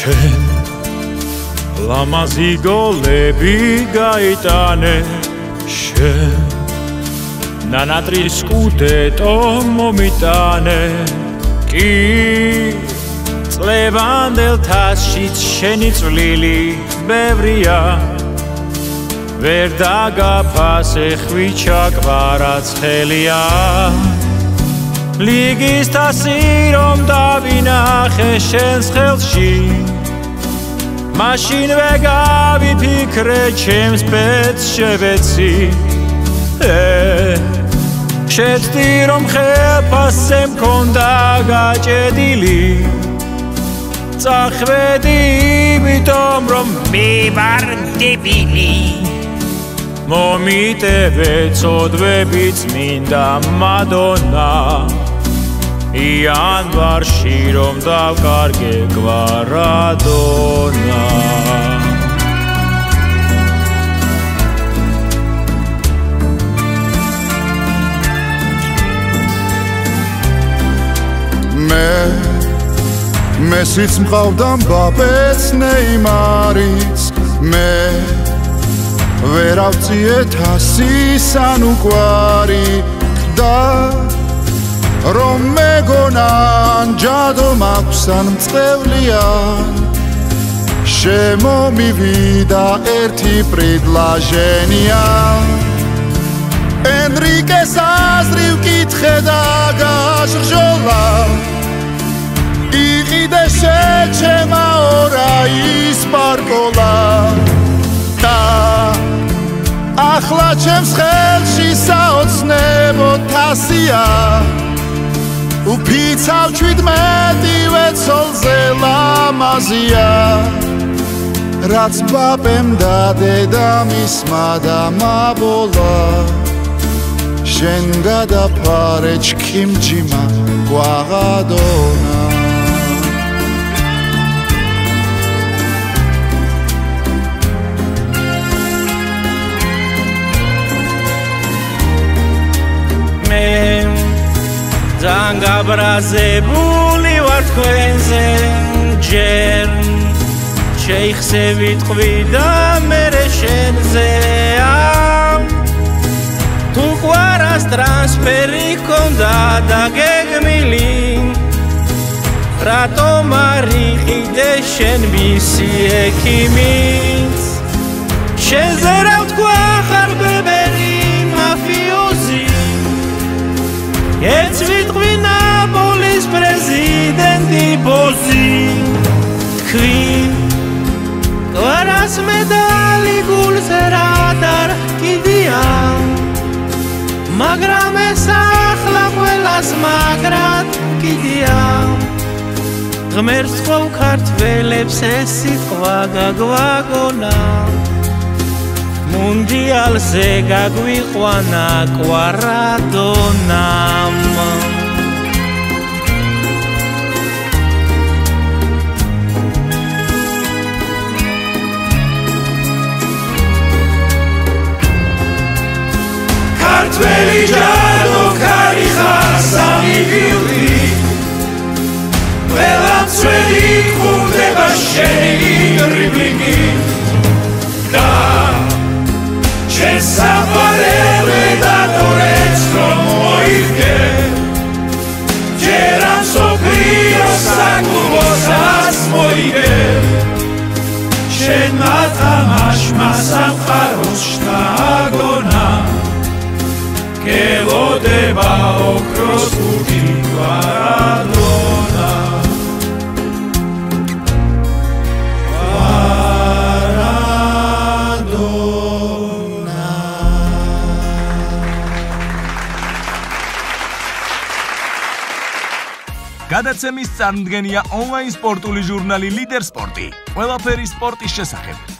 შენ ლამაზი გოლები გაიტანე შენ ნანატრის კუდეტო მომიტანე კი წლევანდელ თასშიც შენი წვლილი ბევრია ვერ დაგაფასე ხვიჩაკვარაც ხელია ლიგის თასი რომ დავინახე შენს ხელში მაშინ ვეგავიფიქრე ჩემს პეც შევეცი შეცდი რომ ხელფასზე მქონდა გაჭედილი წახვედი იმიტომ რომ მე ვარ დებილი მომიტევე ცოდვებიც მინდა მადონა იანვარში რომ დავკარგე გვარადონა მესიც მყავდა მბაპეც ნეიმარიც მე ვერავწიე თასის ანუკვარი და რომ მეგონან ჯადო მაქვს ან მწყევლიან შემომივიდა ერთი პრიდლაჟენია ენრიკეს აზრი ვკითხე და გაშრჟოლა იყიდე შეჩემა ორა ის პარკოლა და ახლა ჩემს ხელში საოცნებო თასია უფიცავ 17 წელზე ლამაზია რაც ბაბემ და დედამისმა და მაბოლა შენ გადაფარე ჩქიმჯიმა გვაღადონა ძალიან გაბრაზებული ვარ თქვენზე ჯერ შეიხსევით ყვიდა მერე შენზე თუ ყვარას ტრანსფერი ჰქონდა დაგეგმილი რატომ არ იყიდე შენ მისი ექიმიც შენზე რა ვთქვა ხარ ბებერი მაფიოზი ეცვიტყვი ნაპოლის პრეზიდენტი ბოსი თქვი გვარას მედალი გულზე რადარ კიდია მაგრამ ეს ახლა ყველას მაგრად კიდია ღმერთს ხო ქართველებს ეს სიტყვა გაგვაგონა მუნდიალზე გაგვიყვანა კვარადონამ ქართველი ჯადო ქარი ხარ სამი გილდი ყველა მცველი ხვდება შენი დრიბლინგი და Sapparele da torres moirke Geran soprio sakubosas moige Shen matamash masam kharos shtagona Kevodeba okros puti gvaradona გადაცემის წარმდგენია ონლაინ სპორტული ჟურნალი ლიდერ სპორტი. ყველაფერი სპორტის შესახებ.